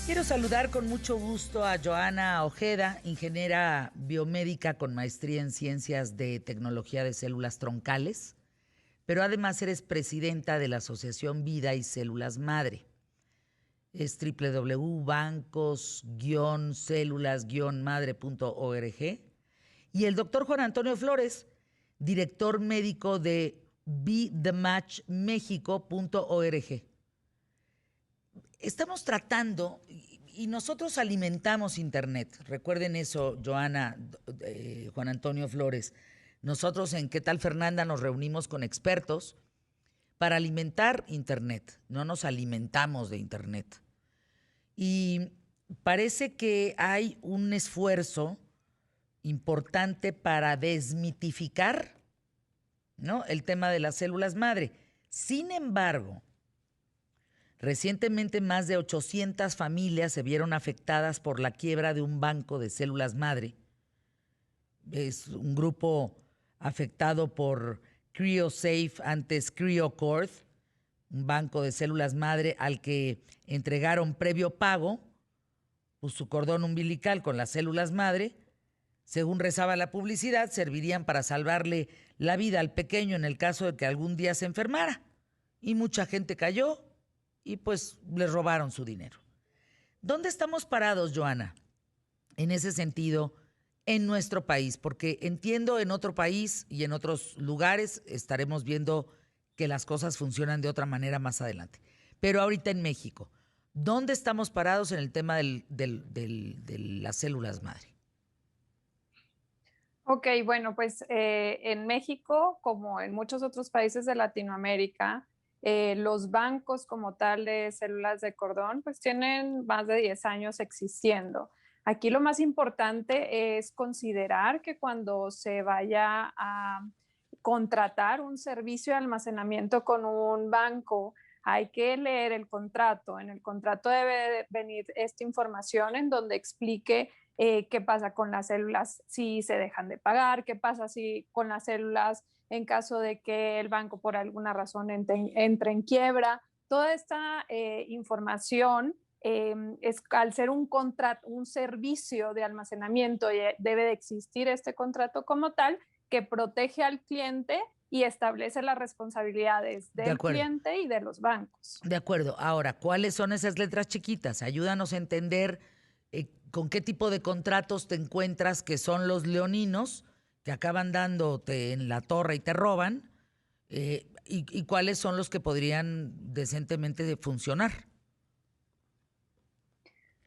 Quiero saludar con mucho gusto a Joana Ojeda, ingeniera biomédica con maestría en ciencias de tecnología de células troncales, pero además eres presidenta de la Asociación Vida y Células Madre. Es www.bancos-células-madre.org. Y el doctor Juan Antonio Flores, director médico de BeTheMatchMexico.org. Estamos tratando, y nosotros alimentamos Internet. Recuerden eso, Joana, Juan Antonio Flores. Nosotros en ¿Qué tal, Fernanda? Nos reunimos con expertos para alimentar Internet. No nos alimentamos de Internet. Y parece que hay un esfuerzo importante para desmitificar, ¿no?, el tema de las células madre. Sin embargo, recientemente más de 800 familias se vieron afectadas por la quiebra de un banco de células madre. Es un grupo afectado por CryoSafe, antes CryoCord, un banco de células madre al que entregaron previo pago pues, su cordón umbilical con las células madre. Según rezaba la publicidad, servirían para salvarle la vida al pequeño en el caso de que algún día se enfermara. Y mucha gente cayó y pues les robaron su dinero. ¿Dónde estamos parados, Joana, en ese sentido, en nuestro país? Porque entiendo en otro país y en otros lugares estaremos viendo que las cosas funcionan de otra manera más adelante. Pero ahorita en México, ¿dónde estamos parados en el tema de las células madre? Ok, bueno, pues en México, como en muchos otros países de Latinoamérica, los bancos como tal de células de cordón, pues tienen más de 10 años existiendo. Aquí lo más importante es considerar que cuando se vaya a contratar un servicio de almacenamiento con un banco, hay que leer el contrato. En el contrato debe venir esta información en donde explique qué pasa con las células si se dejan de pagar, qué pasa si con las células en caso de que el banco por alguna razón entre en quiebra. Toda esta información al ser un contrato, un servicio de almacenamiento, debe de existir este contrato como tal que protege al cliente y establece las responsabilidades De del acuerdo. cliente y de los bancos. De acuerdo. Ahora, ¿cuáles son esas letras chiquitas? Ayúdanos a entender con qué tipo de contratos te encuentras que son los leoninos que acaban dándote en la torre y te roban, y cuáles son los que podrían decentemente funcionar.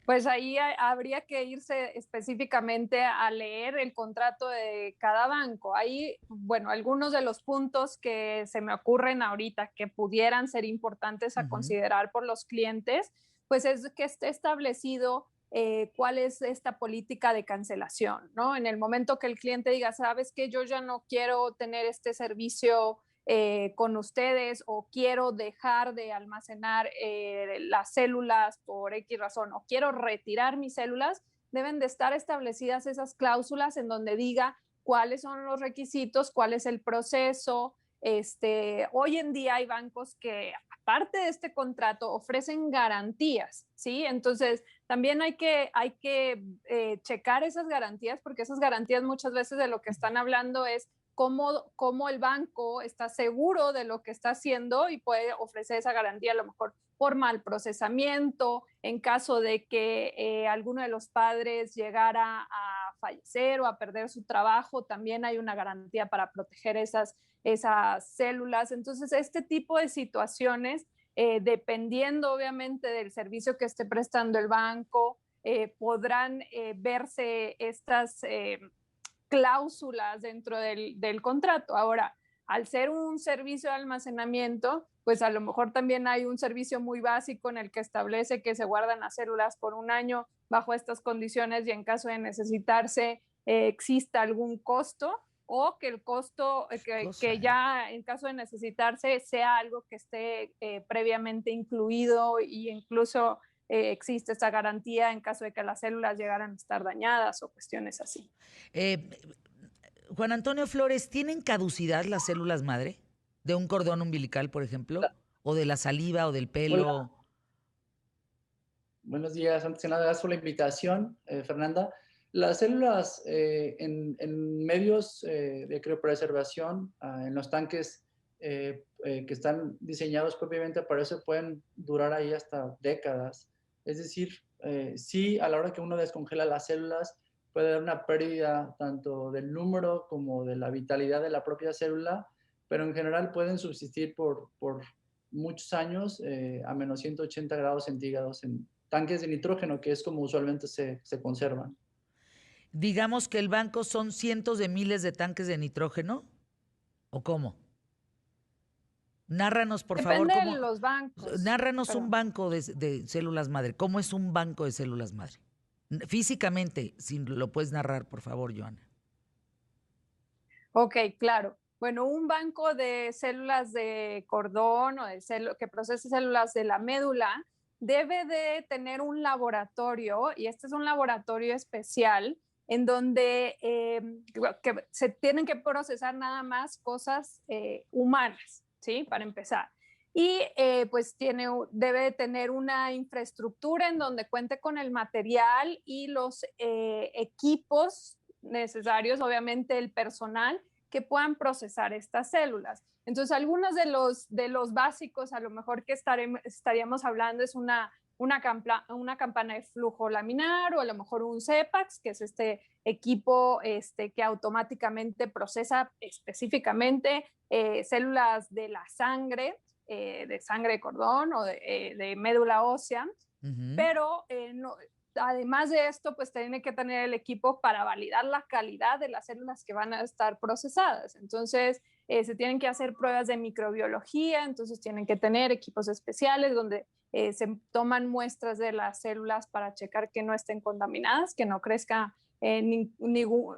Pues ahí habría que irse específicamente a leer el contrato de cada banco. Ahí, bueno, algunos de los puntos que se me ocurren ahorita que pudieran ser importantes a Ujú. considerar por los clientes, pues es que esté establecido cuál es esta política de cancelación, ¿no? En el momento que el cliente diga, sabes que yo ya no quiero tener este servicio con ustedes o quiero dejar de almacenar las células por X razón o quiero retirar mis células, deben de estar establecidas esas cláusulas en donde diga cuáles son los requisitos, cuál es el proceso. Hoy en día hay bancos que, aparte de este contrato, ofrecen garantías, ¿sí? Entonces, también hay que checar esas garantías, porque esas garantías muchas veces de lo que están hablando es cómo el banco está seguro de lo que está haciendo y puede ofrecer esa garantía a lo mejor por mal procesamiento, en caso de que alguno de los padres llegara a fallecer o a perder su trabajo, también hay una garantía para proteger esas células. Entonces, este tipo de situaciones, dependiendo obviamente del servicio que esté prestando el banco, podrán verse estas cláusulas dentro del contrato. Ahora, al ser un servicio de almacenamiento, pues a lo mejor también hay un servicio muy básico en el que establece que se guardan las células por un año bajo estas condiciones y en caso de necesitarse exista algún costo o que el costo Cosa, que ya en caso de necesitarse sea algo que esté previamente incluido y incluso existe esta garantía en caso de que las células llegaran a estar dañadas o cuestiones así. Eh, Juan Antonio Flores, ¿tienen caducidad las células madre? ¿De un cordón umbilical, por ejemplo? ¿O de la saliva o del Hola, pelo? Buenos días. Antes que nada, gracias por la invitación, Fernanda. Las células en medios de criopreservación, en los tanques que están diseñados propiamente para eso, pueden durar ahí hasta décadas. Es decir, sí, a la hora que uno descongela las células, puede haber una pérdida tanto del número como de la vitalidad de la propia célula, pero en general pueden subsistir por muchos años a menos 180 grados centígrados en tanques de nitrógeno, que es como usualmente se conservan. Digamos que el banco son cientos de miles de tanques de nitrógeno, ¿o cómo? Nárranos, por favor, Depende de cómo. los bancos. Nárranos un banco de células madre. ¿Cómo es un banco de células madre? Físicamente, si lo puedes narrar, por favor, Joana. Ok, claro. Bueno, un banco de células de cordón o que procese células de la médula debe de tener un laboratorio, y este es un laboratorio especial en donde que se tienen que procesar nada más cosas humanas, ¿sí? Para empezar. Y pues debe de tener una infraestructura en donde cuente con el material y los equipos necesarios, obviamente el personal, que puedan procesar estas células. Entonces, algunos de los básicos, a lo mejor que estaríamos hablando es una campana de flujo laminar, o a lo mejor un CEPAX, que es este equipo que automáticamente procesa específicamente células de la sangre, de sangre de cordón o de médula ósea, pero no, además de esto, pues tiene que tener el equipo para validar la calidad de las células que van a estar procesadas. Entonces, se tienen que hacer pruebas de microbiología, entonces tienen que tener equipos especiales donde se toman muestras de las células para checar que no estén contaminadas, que no crezca ninguna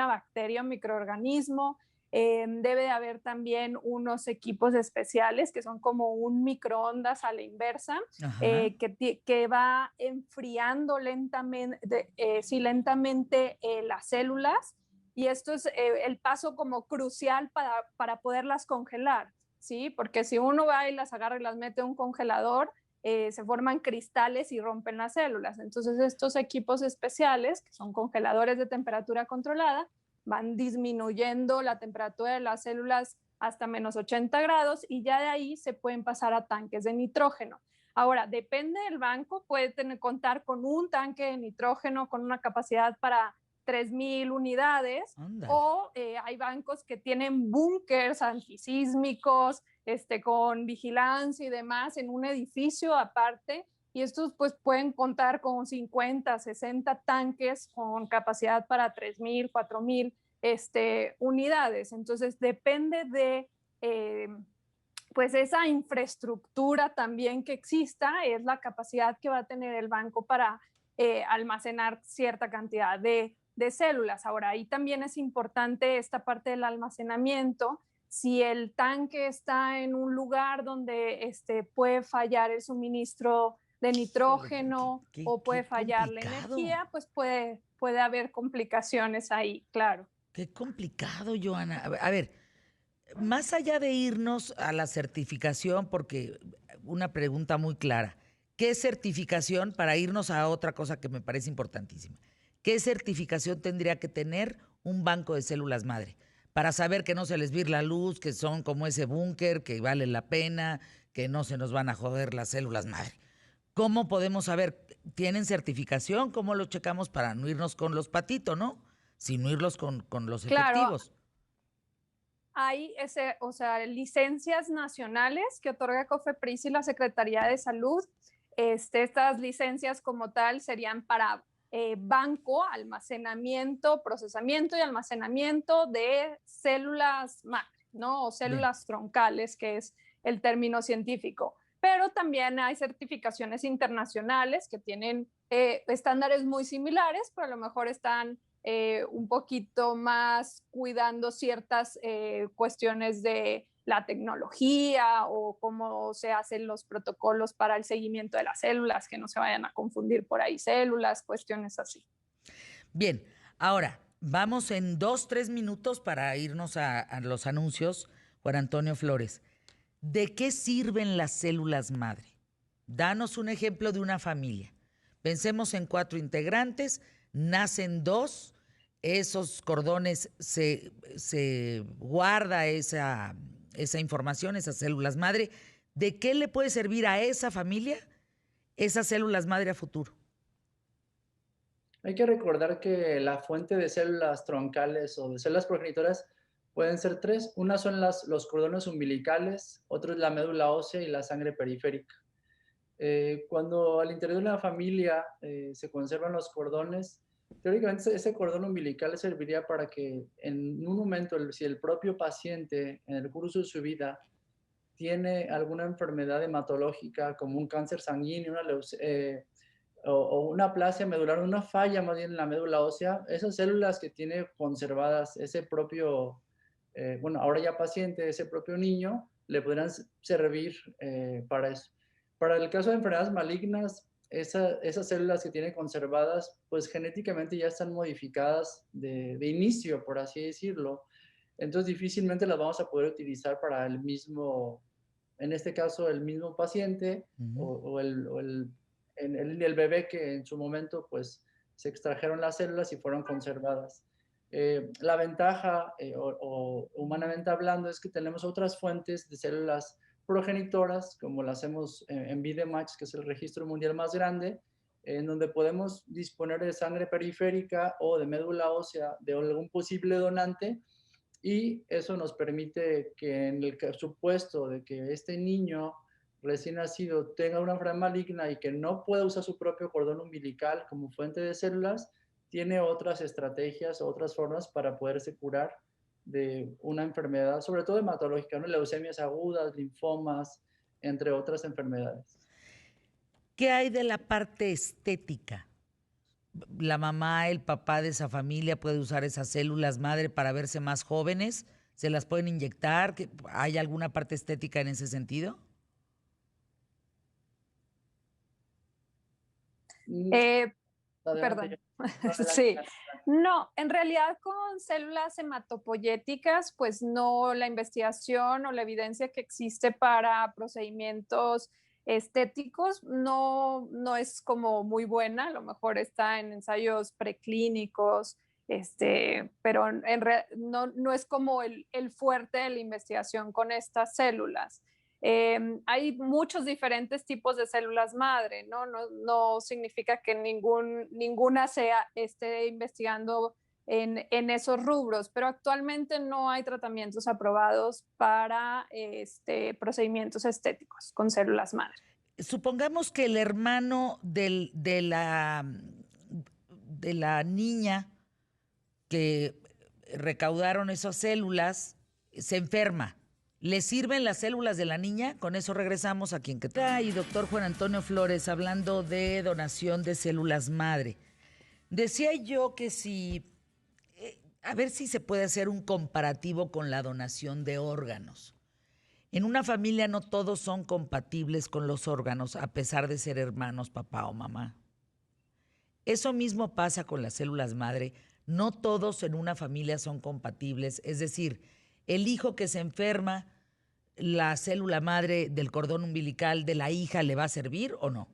bacteria o microorganismo. Debe de haber también unos equipos especiales que son como un microondas a la inversa, que va enfriando lentamente, lentamente las células, y esto es el paso como crucial para poderlas congelar, ¿sí? Porque si uno va y las agarra y las mete a un congelador, se forman cristales y rompen las células. Entonces estos equipos especiales, que son congeladores de temperatura controlada, van disminuyendo la temperatura de las células hasta menos 80 grados, y ya de ahí se pueden pasar a tanques de nitrógeno. Ahora, depende del banco, puede contar con un tanque de nitrógeno con una capacidad para 3,000 unidades. Andale. O hay bancos que tienen búnkers antisísmicos, con vigilancia y demás en un edificio aparte, y estos pues pueden contar con 50, 60 tanques con capacidad para 3,000, 4,000 unidades. Entonces depende de pues esa infraestructura también que exista, es la capacidad que va a tener el banco para almacenar cierta cantidad de células. Ahora, ahí también es importante esta parte del almacenamiento. Si el tanque está en un lugar donde puede fallar el suministro de nitrógeno, o puede fallar la energía, pues puede haber complicaciones ahí, claro. Qué complicado, Joana. A ver, más allá de irnos a la certificación, porque una pregunta muy clara, ¿qué certificación, para irnos a otra cosa que me parece importantísima? ¿Qué certificación tendría que tener un banco de células madre? Para saber que no se les vir la luz, que son como ese búnker, que vale la pena, que no se nos van a joder las células madre. ¿Cómo podemos saber? ¿Tienen certificación? ¿Cómo lo checamos para no irnos con los patitos, no? Sino irlos con los efectivos. Hay licencias nacionales que otorga COFEPRIS y la Secretaría de Salud. Estas licencias como tal serían para banco, almacenamiento, procesamiento y almacenamiento de células madre, ¿no? O células troncales, que es el término científico. Pero también hay certificaciones internacionales que tienen estándares muy similares, pero a lo mejor están un poquito más cuidando ciertas cuestiones de la tecnología, o cómo se hacen los protocolos para el seguimiento de las células, que no se vayan a confundir por ahí células, cuestiones así. Bien, ahora vamos en 2-3 minutos para irnos a los anuncios. Juan Antonio Flores, ¿de qué sirven las células madre? Danos un ejemplo de una familia. Pensemos en 4 integrantes, nacen 2, esos cordones se guarda esa información, esas células madre. ¿De qué le puede servir a esa familia esas células madre a futuro? Hay que recordar que la fuente de células troncales o de células progenitoras pueden ser 3. Una son los cordones umbilicales, otro es la médula ósea y la sangre periférica. Cuando al interior de una familia se conservan los cordones, teóricamente ese cordón umbilical serviría para que en un momento, si el propio paciente en el curso de su vida tiene alguna enfermedad hematológica como un cáncer sanguíneo, o una aplasia medular, una falla más bien en la médula ósea, esas células que tiene conservadas ese propio, bueno, ahora ya paciente, ese propio niño, le podrán servir para eso. Para el caso de enfermedades malignas, esas células que tiene conservadas, pues genéticamente ya están modificadas de inicio, por así decirlo. Entonces difícilmente las vamos a poder utilizar para el mismo, en este caso, el mismo paciente o el bebé que en su momento pues se extrajeron las células y fueron conservadas. La ventaja, humanamente hablando, es que tenemos otras fuentes de células progenitoras, como lo hacemos en VideMatch, que es el registro mundial más grande, en donde podemos disponer de sangre periférica o de médula ósea de algún posible donante, y eso nos permite que en el supuesto de que este niño recién nacido tenga una enfermedad maligna y que no pueda usar su propio cordón umbilical como fuente de células, tiene otras estrategias, otras formas para poderse curar de una enfermedad, sobre todo hematológica, ¿no? Leucemias agudas, linfomas, entre otras enfermedades. ¿Qué hay de la parte estética? La mamá, el papá de esa familia puede usar esas células madre para verse más jóvenes, se las pueden inyectar. ¿Hay alguna parte estética en ese sentido? Perdón. Sí. No, en realidad con células hematopoyéticas, pues no, la investigación o la evidencia que existe para procedimimientos estéticos no es como muy buena, a lo mejor está en ensayos preclínicos, pero no es como el fuerte de la investigación con estas células. Hay muchos diferentes tipos de células madre, ¿no? No significa que ninguna esté investigando en esos rubros, pero actualmente no hay tratamientos aprobados para procedimientos estéticos con células madre. Supongamos que el hermano de la niña que recaudaron esas células se enferma. ¿Le sirven las células de la niña? Con eso regresamos a Quien que te... Y doctor Juan Antonio Flores, hablando de donación de células madre. Decía yo que a ver si se puede hacer un comparativo con la donación de órganos. En una familia no todos son compatibles con los órganos, a pesar de ser hermanos, papá o mamá. Eso mismo pasa con las células madre. No todos en una familia son compatibles. Es decir, el hijo que se enferma, la célula madre del cordón umbilical de la hija le va a servir o no.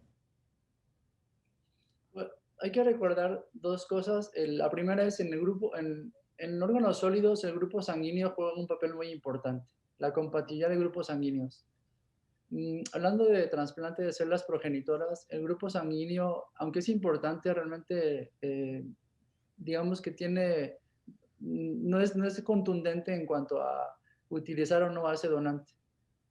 Bueno, hay que recordar 2 cosas. La primera es en órganos sólidos, el grupo sanguíneo juega un papel muy importante, la compatibilidad de grupos sanguíneos. Hablando de trasplante de células progenitoras, el grupo sanguíneo, aunque es importante, realmente digamos que no es contundente en cuanto a utilizar o no a ese donante.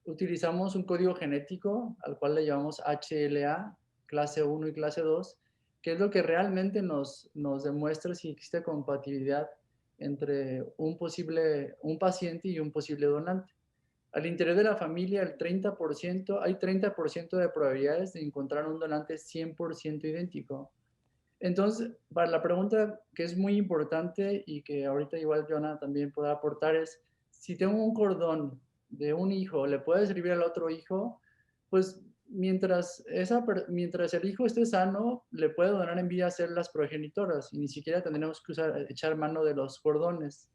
Utilizamos un código genético al cual le llamamos HLA, clase 1 y clase 2, que es lo que realmente nos demuestra si existe compatibilidad entre un paciente y un posible donante. Al interior de la familia, hay 30% de probabilidades de encontrar un donante 100% idéntico. Entonces, para la pregunta que es muy importante y que ahorita igual Jonah también puede aportar es, si tengo un cordón de un hijo, ¿le puede servir al otro hijo? Pues mientras el hijo esté sano, le puede donar en vida células progenitoras y ni siquiera tendremos que echar mano de los cordones.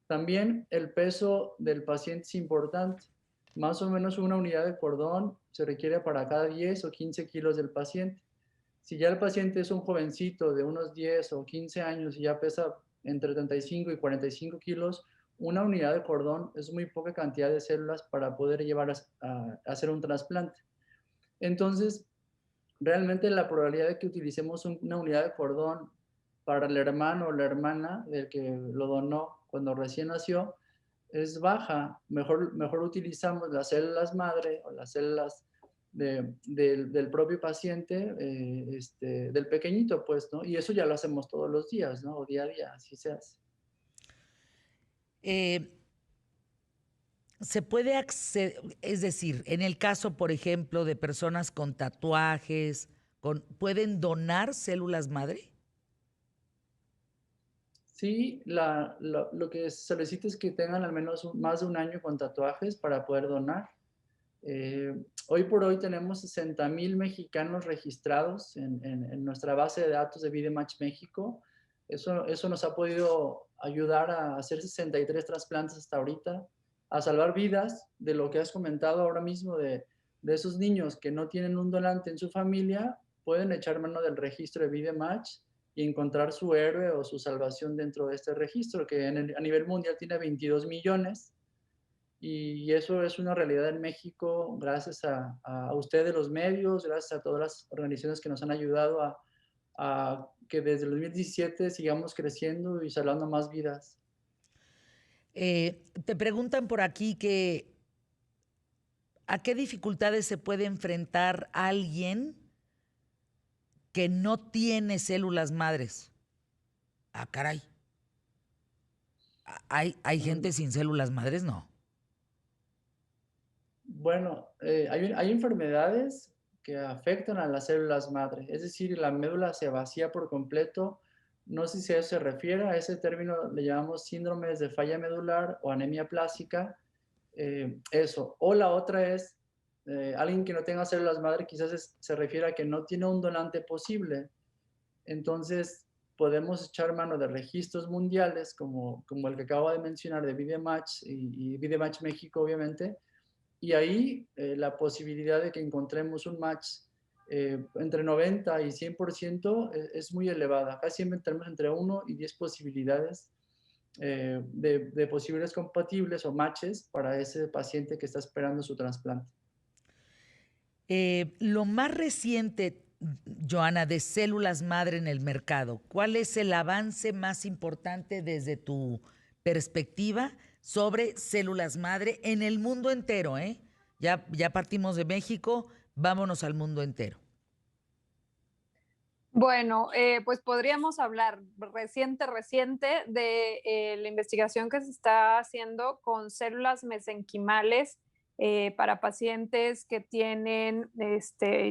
También el peso del paciente es importante. Más o menos una unidad de cordón se requiere para cada 10 o 15 kilos del paciente. Si ya el paciente es un jovencito de unos 10 o 15 años y ya pesa entre 35 y 45 kilos, una unidad de cordón es muy poca cantidad de células para poder llevar a hacer un trasplante. Entonces, realmente la probabilidad de que utilicemos una unidad de cordón para el hermano o la hermana del que lo donó cuando recién nació es baja. Mejor utilizamos las células madre o las células del propio paciente, del pequeñito, pues, ¿no? Y eso ya lo hacemos todos los días, ¿no? O día a día, así se hace. Se puede acceder, es decir, en el caso, por ejemplo, de personas con tatuajes, ¿pueden donar células madre? Sí, lo que se solicita es que tengan al menos más de un año con tatuajes para poder donar. Hoy por hoy tenemos 60,000 mexicanos registrados en nuestra base de datos de VideMatch México. Eso nos ha podido ayudar a hacer 63 trasplantes hasta ahorita, a salvar vidas de lo que has comentado ahora mismo, de esos niños que no tienen un donante en su familia, pueden echar mano del registro de VideMatch y encontrar su héroe o su salvación dentro de este registro, que a nivel mundial tiene 22 millones. Y eso es una realidad en México gracias a ustedes, los medios, gracias a todas las organizaciones que nos han ayudado a que desde el 2017 sigamos creciendo y salvando más vidas. Te preguntan por aquí que ¿a qué dificultades se puede enfrentar alguien que no tiene células madres? Ah, caray. ¿Hay gente sin células madres? No. Bueno, hay enfermedades que afectan a las células madre, es decir, la médula se vacía por completo. No sé si a eso se refiere, a ese término le llamamos síndromes de falla medular o anemia plástica. Eso. O la otra es alguien que no tenga células madre, quizás se refiere a que no tiene un donante posible. Entonces, podemos echar mano de registros mundiales como el que acabo de mencionar de VideMatch y VideMatch México, obviamente. Y ahí la posibilidad de que encontremos un match entre 90 y 100% es muy elevada. Casi siempre tenemos entre 1 y 10 posibilidades de posibles compatibles o matches para ese paciente que está esperando su trasplante. Lo más reciente, Joana, de células madre en el mercado, ¿cuál es el avance más importante desde tu perspectiva sobre células madre en el mundo entero? Ya partimos de México, vámonos al mundo entero. Bueno, pues podríamos hablar reciente de la investigación que se está haciendo con células mesenquimales para pacientes que tienen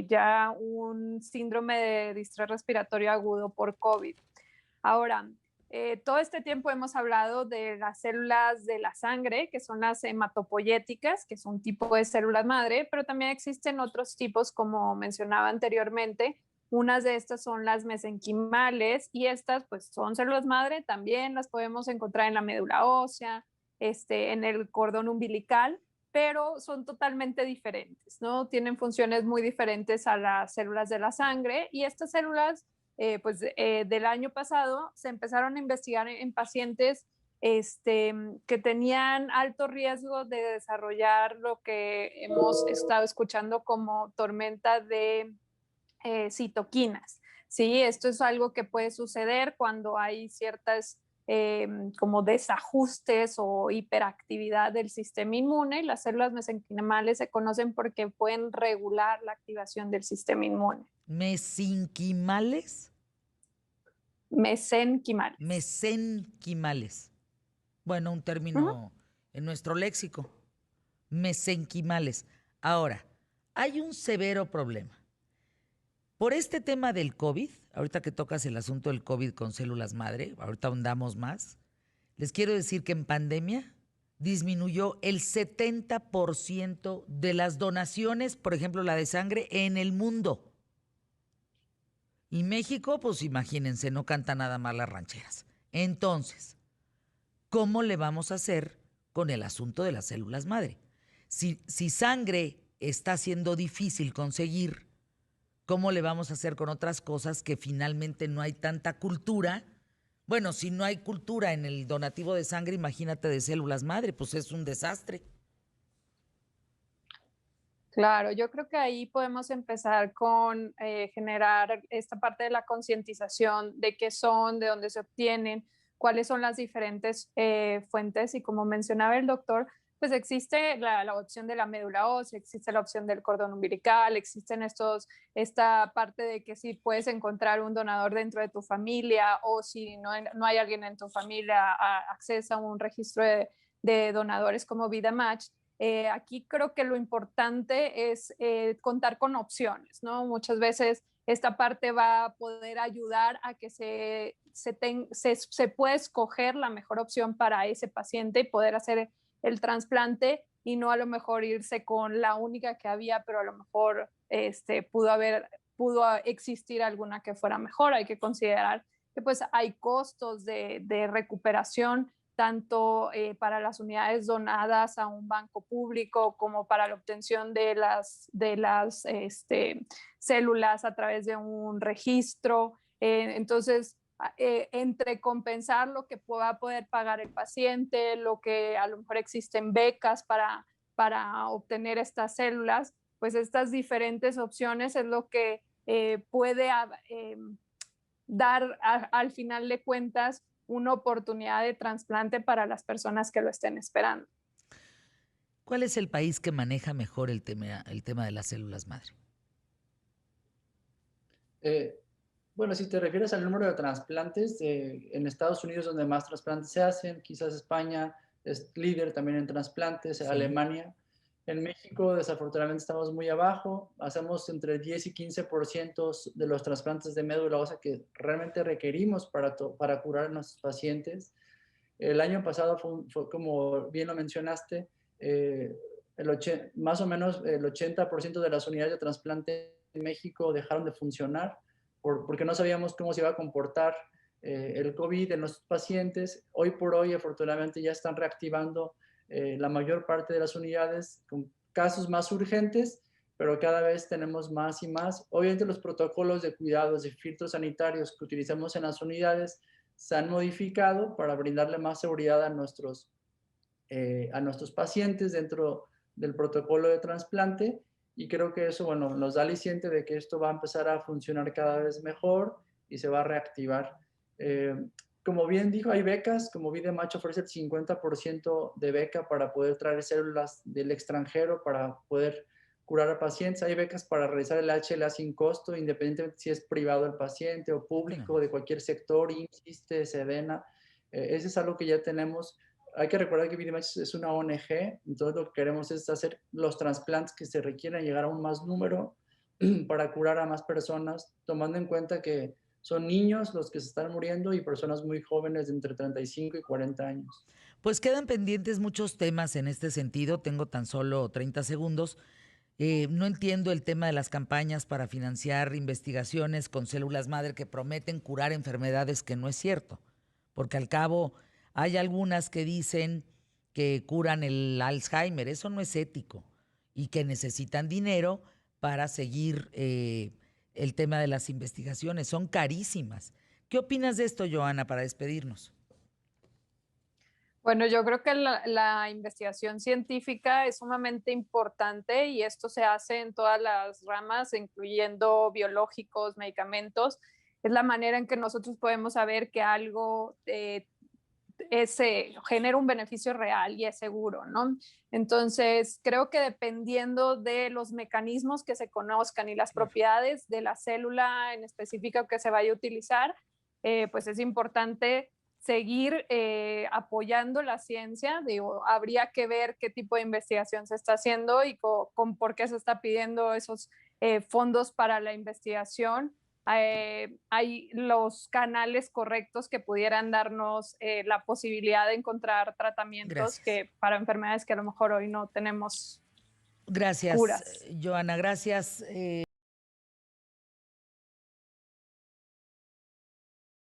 ya un síndrome de distrés respiratorio agudo por COVID. Ahora, todo este tiempo hemos hablado de las células de la sangre, que son las hematopoyéticas, que es un tipo de célula madre, pero también existen otros tipos, como mencionaba anteriormente. Unas de estas son las mesenquimales y estas pues son células madre, también las podemos encontrar en la médula ósea, en el cordón umbilical, pero son totalmente diferentes, ¿no? Tienen funciones muy diferentes a las células de la sangre y estas células del año pasado se empezaron a investigar en pacientes que tenían alto riesgo de desarrollar lo que hemos estado escuchando como tormenta de citoquinas. Sí, esto es algo que puede suceder cuando hay ciertas como desajustes o hiperactividad del sistema inmune y las células mesenquimales se conocen porque pueden regular la activación del sistema inmune. ¿Mesenquimales? Mesenquimales. Mesenquimales. Bueno, un término en nuestro léxico. Mesenquimales. Ahora, hay un severo problema. Por este tema del COVID, ahorita que tocas el asunto del COVID con células madre, ahorita ahondamos más, les quiero decir que en pandemia disminuyó el 70% de las donaciones, por ejemplo, la de sangre, en el mundo. Y México, pues imagínense, no canta nada más las rancheras. Entonces, ¿cómo le vamos a hacer con el asunto de las células madre? Si sangre está siendo difícil conseguir, ¿cómo le vamos a hacer con otras cosas que finalmente no hay tanta cultura? Bueno, si no hay cultura en el donativo de sangre, imagínate de células madre, pues es un desastre. Claro, yo creo que ahí podemos empezar con generar esta parte de la concientización de qué son, de dónde se obtienen, cuáles son las diferentes fuentes y como mencionaba el doctor, pues existe la opción de la médula ósea, existe la opción del cordón umbilical, existen esta parte de que si puedes encontrar un donador dentro de tu familia o si no hay alguien en tu familia, accesa a un registro de donadores como VidaMatch. Aquí creo que lo importante es contar con opciones, ¿no? Muchas veces esta parte va a poder ayudar a que se pueda escoger la mejor opción para ese paciente y poder hacer el trasplante y no a lo mejor irse con la única que había, pero a lo mejor pudo existir alguna que fuera mejor. Hay que considerar que pues hay costos de recuperación tanto para las unidades donadas a un banco público como para la obtención de las células a través de un registro. Entonces, entre compensar lo que pueda poder pagar el paciente, lo que a lo mejor existen becas para obtener estas células, pues estas diferentes opciones es lo que puede dar al final de cuentas una oportunidad de trasplante para las personas que lo estén esperando. ¿Cuál es el país que maneja mejor el tema de las células madre? Bueno, si te refieres al número de trasplantes, en Estados Unidos donde más trasplantes se hacen, quizás España es líder también en trasplantes, sí. Alemania. En México, desafortunadamente, estamos muy abajo. Hacemos entre 10 y 15% de los trasplantes de médula ósea que realmente requerimos para curar a nuestros pacientes. El año pasado fue como bien lo mencionaste, más o menos el 80% de las unidades de trasplante en México dejaron de funcionar porque no sabíamos cómo se iba a comportar el COVID en los pacientes. Hoy por hoy, afortunadamente, ya están reactivando la mayor parte de las unidades con casos más urgentes, pero cada vez tenemos más y más. Obviamente los protocolos de cuidados y filtros sanitarios que utilizamos en las unidades se han modificado para brindarle más seguridad a nuestros pacientes dentro del protocolo de trasplante, y creo que eso, bueno, nos da aliciente de que esto va a empezar a funcionar cada vez mejor y se va a reactivar. Como bien dijo, hay becas, como VidaMatch ofrece el 50% de beca para poder traer células del extranjero para poder curar a pacientes. Hay becas para realizar el HLA sin costo, independientemente si es privado el paciente o público, de cualquier sector, IMSS, Sedena. Eso es algo que ya tenemos. Hay que recordar que VidaMatch es una ONG, entonces lo que queremos es hacer los trasplantes que se requieran, llegar a un más número para curar a más personas, tomando en cuenta que son niños los que se están muriendo y personas muy jóvenes de entre 35 y 40 años. Pues quedan pendientes muchos temas en este sentido. Tengo tan solo 30 segundos. No entiendo el tema de las campañas para financiar investigaciones con células madre que prometen curar enfermedades que no es cierto, porque al cabo hay algunas que dicen que curan el Alzheimer. Eso no es ético y que necesitan dinero para seguir el tema de las investigaciones. Son carísimas. ¿Qué opinas de esto, Joana, para despedirnos? Bueno, yo creo que la investigación científica es sumamente importante y esto se hace en todas las ramas, incluyendo biológicos, medicamentos. Es la manera en que nosotros podemos saber que algo genera un beneficio real y es seguro, ¿no? Entonces, creo que dependiendo de los mecanismos que se conozcan y las propiedades de la célula en específico que se vaya a utilizar, pues es importante seguir apoyando la ciencia. Digo, habría que ver qué tipo de investigación se está haciendo y por qué se está pidiendo esos fondos para la investigación. Hay los canales correctos que pudieran darnos la posibilidad de encontrar tratamientos para enfermedades que a lo mejor hoy no tenemos Gracias, curas. Joana, gracias.